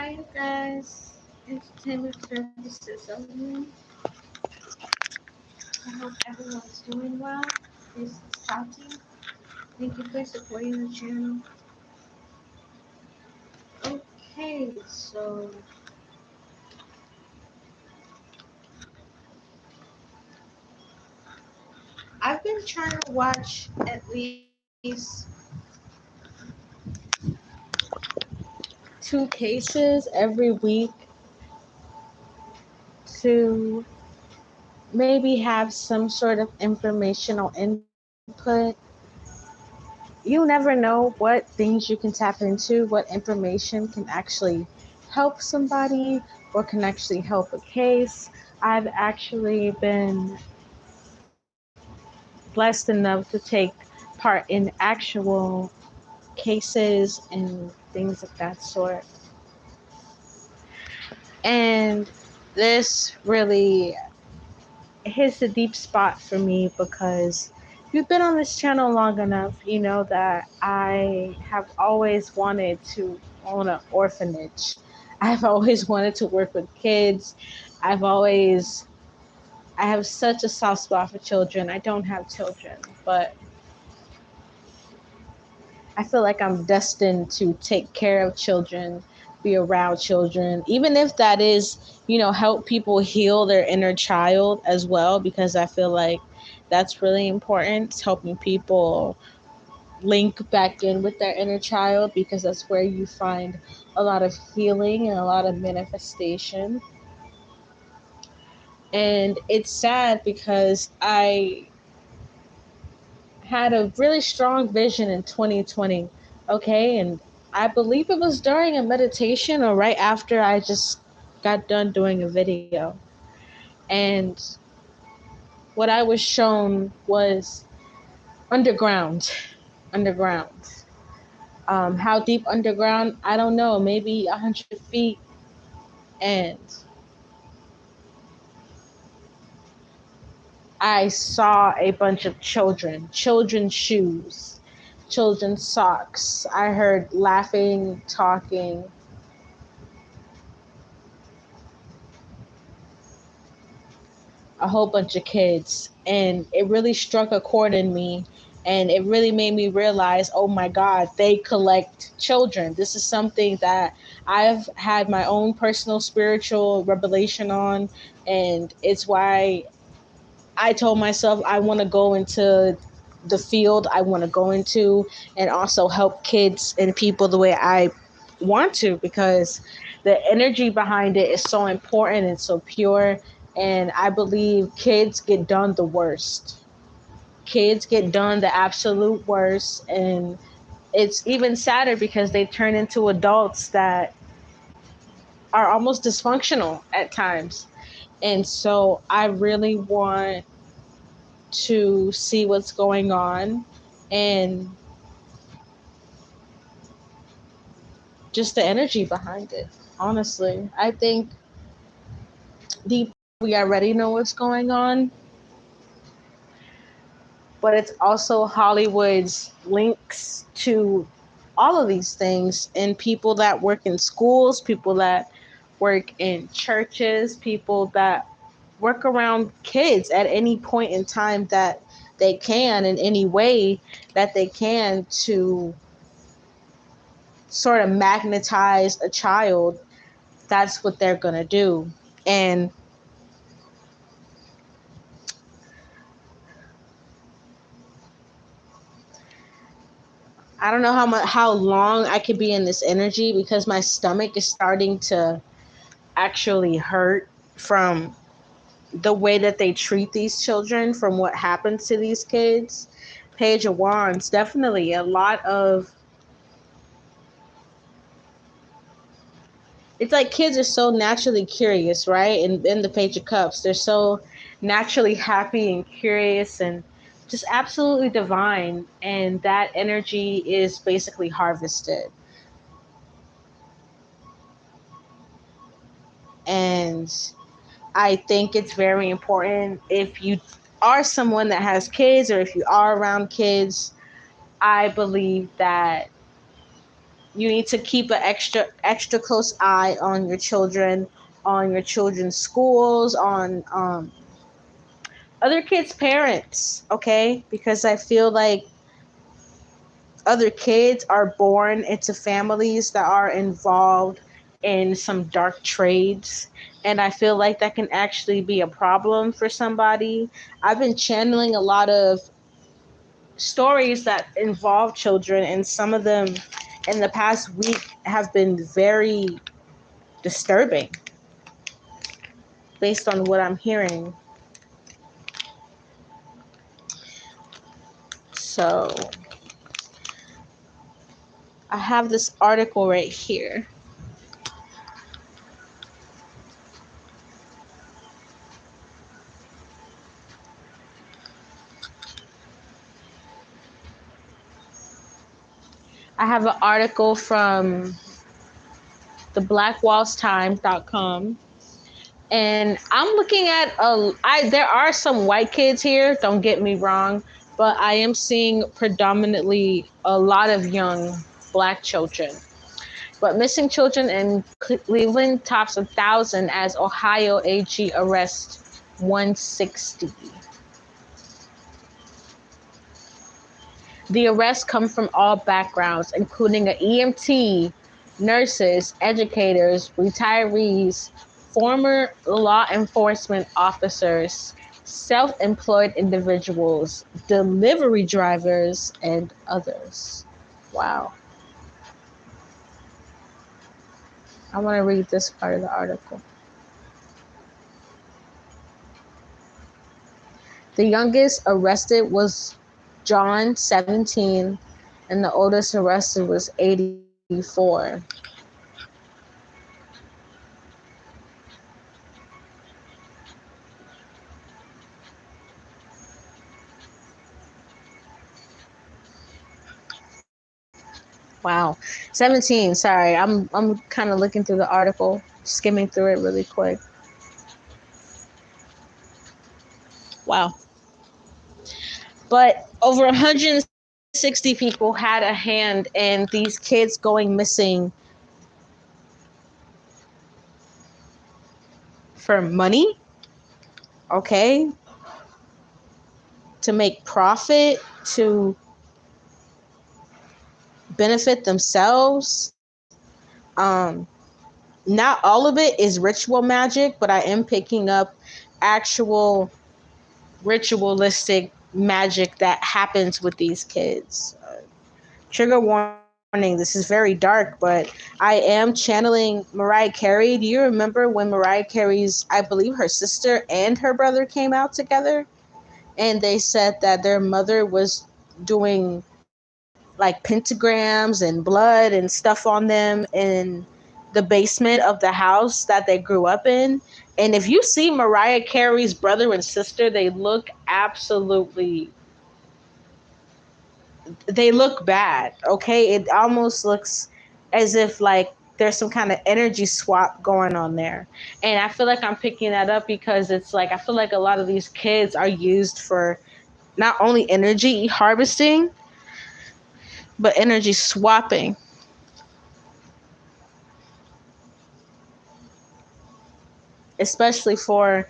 Hi, you guys. Entertainment services only. I hope everyone's doing well. This is Tati. Thank you for supporting the channel. Okay, so I've been trying to watch at least 2 cases every week to maybe have some sort of informational input. You never know what things you can tap into, what information can actually help somebody or can actually help a case. I've actually been blessed enough to take part in actual cases and things of that sort. And this really hits a deep spot for me because if you've been on this channel long enough, you know that I have always wanted to own an orphanage. I've always wanted to work with kids. I have such a soft spot for children. I don't have children, but I feel like I'm destined to take care of children, be around children, even if that is, help people heal their inner child as well, because I feel like that's really important. It's helping people link back in with their inner child because that's where you find a lot of healing and a lot of manifestation. And it's sad because I had a really strong vision in 2020. Okay. And I believe it was during a meditation or right after I just got done doing a video. And what I was shown was underground. Underground. How deep underground? I don't know. Maybe 100 feet. And I saw a bunch of children's shoes, children's socks. I heard laughing, talking. A whole bunch of kids. And it really struck a chord in me. And it really made me realize, oh my God, they collect children. This is something that I've had my own personal spiritual revelation on. And it's why I told myself I want to go into the field I want to go into and also help kids and people the way I want to, because the energy behind it is so important and so pure. And I believe kids get done the worst. Kids get done the absolute worst. And it's even sadder because they turn into adults that are almost dysfunctional at times. And so I really want to see what's going on and just the energy behind it. Honestly, I think deep we already know what's going on, but it's also Hollywood's links to all of these things and people that work in schools, people that work in churches, people that work around kids at any point in time that they can, in any way that they can, to sort of magnetize a child. That's what they're going to do. And I don't know how long I could be in this energy because my stomach is starting to actually hurt from the way that they treat these children, from what happens to these kids. Page of Wands, definitely a lot of, it's like kids are so naturally curious, right? And in the Page of Cups, they're so naturally happy and curious and just absolutely divine. And that energy is basically harvested. And I think it's very important, if you are someone that has kids or if you are around kids, I believe that You need to keep an extra close eye on your children's schools, on other kids' parents, okay? Because I feel like other kids are born into families that are involved in some dark trades. And I feel like that can actually be a problem for somebody. I've been channeling a lot of stories that involve children, and some of them in the past week have been very disturbing based on what I'm hearing. So I have this article right here. I have an article from the blackwallstimes.com, and I'm looking at there are some white kids here, don't get me wrong, but I am seeing predominantly a lot of young black children. But missing children in Cleveland tops 1,000 as Ohio AG arrests 160. The arrests come from all backgrounds, including an EMT, nurses, educators, retirees, former law enforcement officers, self employed individuals, delivery drivers, and others. Wow. I want to read this part of the article. The youngest arrested was John, 17, and the oldest arrested was 84. Wow. 17, sorry. I'm kind of looking through the article, skimming through it really quick. Wow. But over 160 people had a hand in these kids going missing for money, okay? To make profit, to benefit themselves. Um Not all of it is ritual magic, but I am picking up actual ritualistic magic that happens with these kids. Trigger warning, this is very dark, but I am channeling Mariah Carey. Do you remember when Mariah Carey's, I believe her sister and her brother came out together? And they said that their mother was doing like pentagrams and blood and stuff on them in the basement of the house that they grew up in. And if you see Mariah Carey's brother and sister, they look bad, okay? It almost looks as if like there's some kind of energy swap going on there. And I feel like I'm picking that up because it's like I feel like a lot of these kids are used for not only energy harvesting, but energy swapping, especially for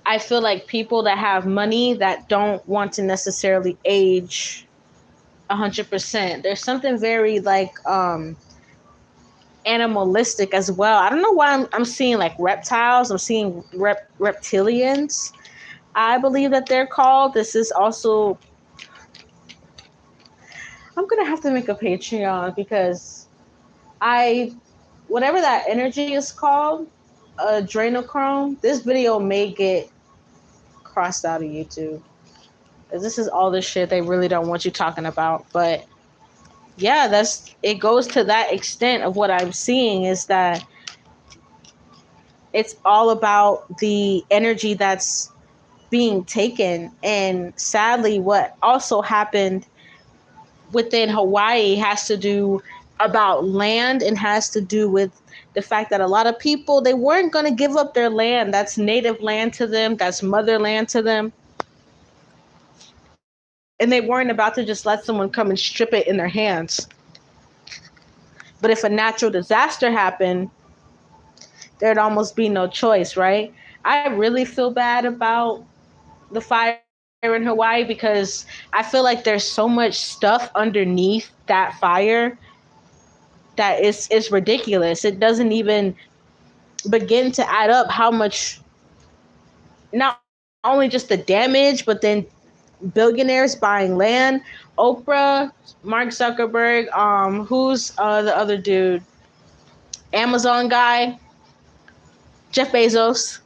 I feel like people that have money that don't want to necessarily age 100%. There's something very like animalistic as well. I don't know why I'm seeing like reptiles. I'm seeing reptilians. I believe that they're called. This is also. I'm gonna have to make a Patreon because I, whatever that energy is called, adrenochrome. This video may get crossed out of YouTube. This is all the shit they really don't want you talking about. But yeah, that's it goes to that extent of what I'm seeing is that it's all about the energy that's being taken. And sadly, what also happened within Hawaii has to do about land and has to do with the fact that a lot of people they weren't going to give up their land. That's native land to them, that's motherland to them, and they weren't about to just let someone come and strip it in their hands. But if a natural disaster happened, there'd almost be no choice, right? I really feel bad about the fire in Hawaii because I feel like there's so much stuff underneath that fire that is ridiculous. It doesn't even begin to add up how much, not only just the damage, but then billionaires buying land, Oprah, Mark Zuckerberg, who's the other dude, Amazon guy, Jeff Bezos.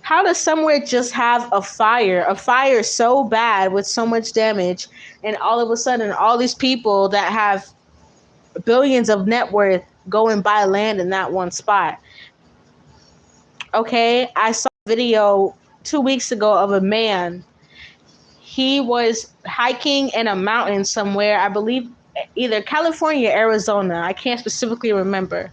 How does somewhere just have a fire so bad with so much damage, and all of a sudden, all these people that have billions of net worth go and buy land in that one spot? Okay, I saw a video 2 weeks ago of a man. He was hiking in a mountain somewhere, I believe either California or Arizona. I can't specifically remember.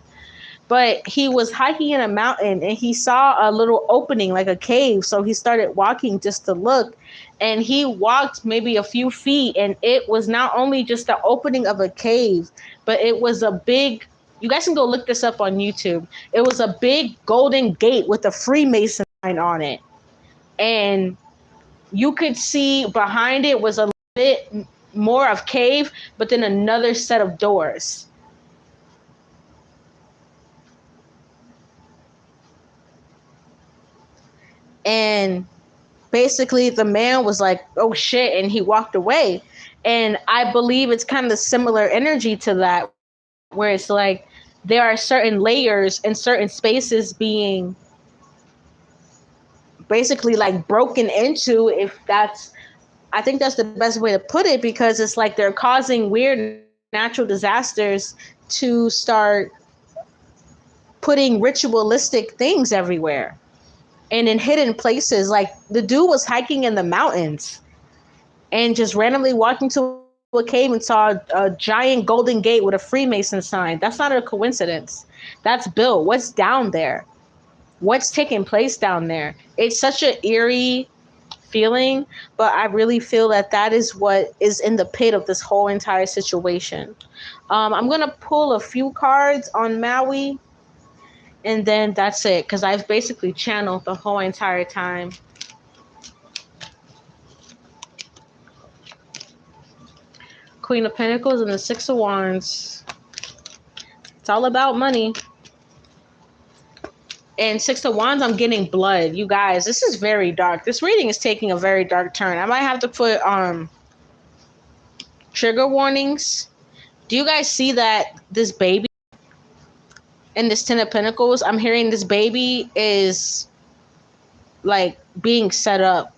But he was hiking in a mountain and he saw a little opening, like a cave. So he started walking just to look. And he walked maybe a few feet, and it was not only just the opening of a cave, but it was a big, you guys can go look this up on YouTube. It was a big golden gate with a Freemason sign on it. And you could see behind it was a bit more of cave, but then another set of doors. And basically the man was like, oh shit, and he walked away. And I believe it's kind of similar energy to that, where it's like there are certain layers and certain spaces being basically like broken into, if that's, I think that's the best way to put it, because it's like they're causing weird natural disasters to start putting ritualistic things everywhere and in hidden places. Like the dude was hiking in the mountains and just randomly walked into a cave and saw a giant golden gate with a Freemason sign. That's not a coincidence. That's built. What's down there? What's taking place down there? It's such an eerie feeling, but I really feel that that is what is in the pit of this whole entire situation. I'm gonna pull a few cards on Maui, and then that's it, because I've basically channeled the whole entire time. Queen of Pentacles and the Six of Wands. It's all about money. And Six of Wands, I'm getting blood. You guys, this is very dark. This reading is taking a very dark turn. I might have to put trigger warnings. Do you guys see that this baby in this Ten of Pentacles? I'm hearing this baby is like being set up.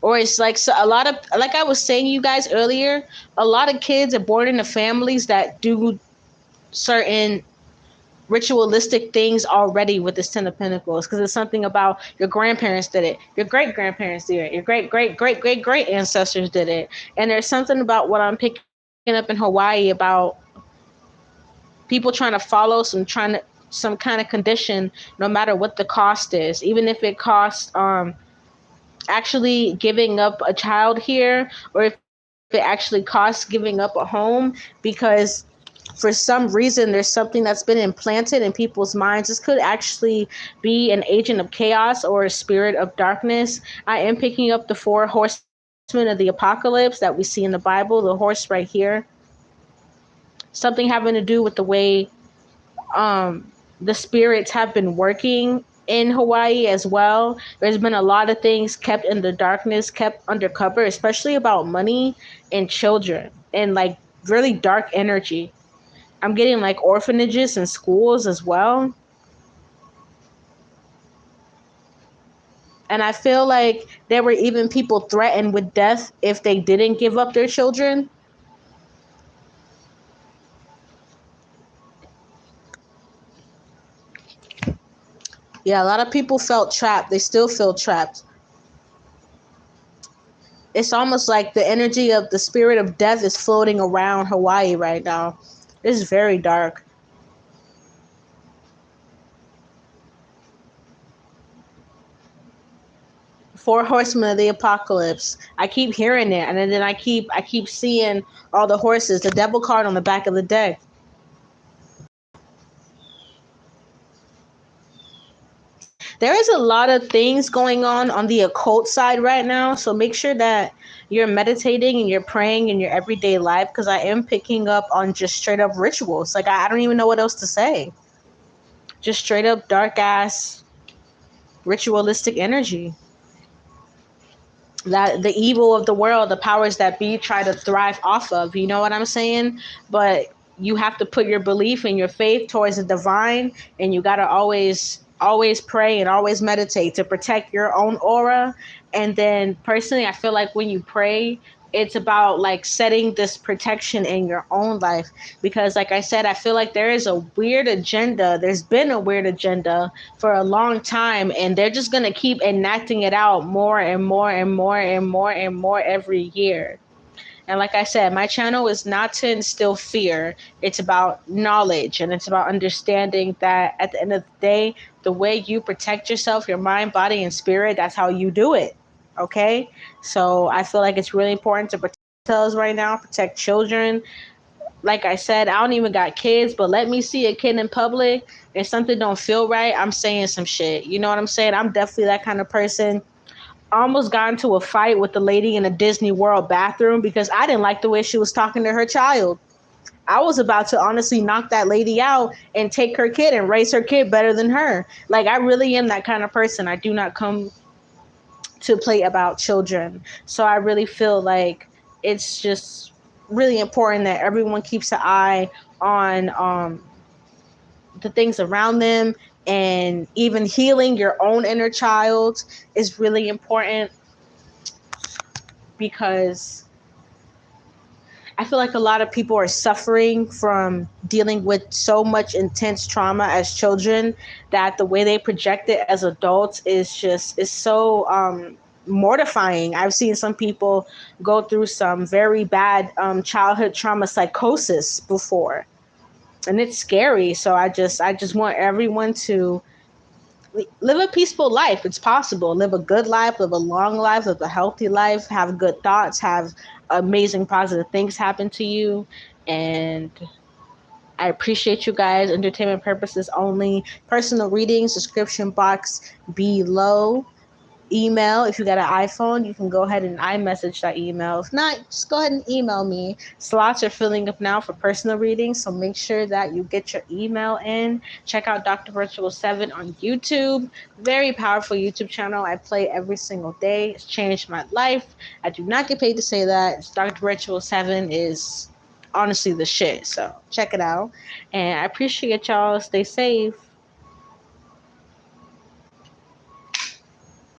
Or it's like, so a lot of, like I was saying you guys earlier, a lot of kids are born into families that do certain ritualistic things already with this Ten of Pentacles, because it's something about your grandparents did it, your great grandparents did it, your great great great great great ancestors did it. And there's something about what I'm picking up in Hawaii about people trying to follow some kind of condition, no matter what the cost is, even if it costs actually giving up a child here, or if it actually costs giving up a home, because for some reason there's something that's been implanted in people's minds. This could actually be an agent of chaos or a spirit of darkness. I am picking up the four horsemen of the apocalypse that we see in the Bible, the horse right here. Something having to do with the way the spirits have been working in Hawaii as well. There's been a lot of things kept in the darkness, kept undercover, especially about money and children and like really dark energy. I'm getting like orphanages and schools as well. And I feel like there were even people threatened with death if they didn't give up their children. Yeah, a lot of people felt trapped. They still feel trapped. It's almost like the energy of the spirit of death is floating around Hawaii right now. It's very dark. Four horsemen of the apocalypse. I keep hearing it, and then I keep seeing all the horses. The devil card on the back of the deck. there is a lot of things going on the occult side right now. So make sure that you're meditating and you're praying in your everyday life, because I am picking up on just straight up rituals. Like, I don't even know what else to say. Just straight up dark ass ritualistic energy that the evil of the world, the powers that be, try to thrive off of. You know what I'm saying? But you have to put your belief and your faith towards the divine, and you got to always pray and always meditate to protect your own aura. And then personally, I feel like when you pray, it's about like setting this protection in your own life, because like I said, I feel like there is a weird agenda. There's been a weird agenda for a long time, and they're just going to keep enacting it out more and more and more and more and more every year. And like I said, my channel is not to instill fear. It's about knowledge, and it's about understanding that at the end of the day, the way you protect yourself, your mind, body, and spirit, that's how you do it. Okay? So I feel like it's really important to protect ourselves right now, protect children. Like I said, I don't even got kids, but let me see a kid in public and something don't feel right, I'm saying some shit. You know what I'm saying? I'm definitely that kind of person. I almost got into a fight with the lady in a Disney World bathroom because I didn't like the way she was talking to her child. I was about to honestly knock that lady out and take her kid and raise her kid better than her. Like, I really am that kind of person. I do not come to play about children. So I really feel like it's just really important that everyone keeps an eye on the things around them, and even healing your own inner child is really important, because I feel like a lot of people are suffering from dealing with so much intense trauma as children, that the way they project it as adults is so mortifying. I've seen some people go through some very bad childhood trauma psychosis before, and it's scary. So I just want everyone to live a peaceful life. It's possible. Live a good life, live a long life, live a healthy life, have good thoughts, have amazing positive things happen to you. And I appreciate you guys. Entertainment purposes only. Personal readings, description box below. Email, if you got an iPhone, you can go ahead and iMessage that email. If not, just go ahead and email me. Slots are filling up now for personal readings, so make sure that you get your email in. Check out Dr. Virtual 7 on YouTube. Very powerful YouTube channel. I play every single day. It's changed my life. I do not get paid to say that. Dr. Virtual 7 is honestly the shit, so check it out. And I appreciate y'all. Stay safe.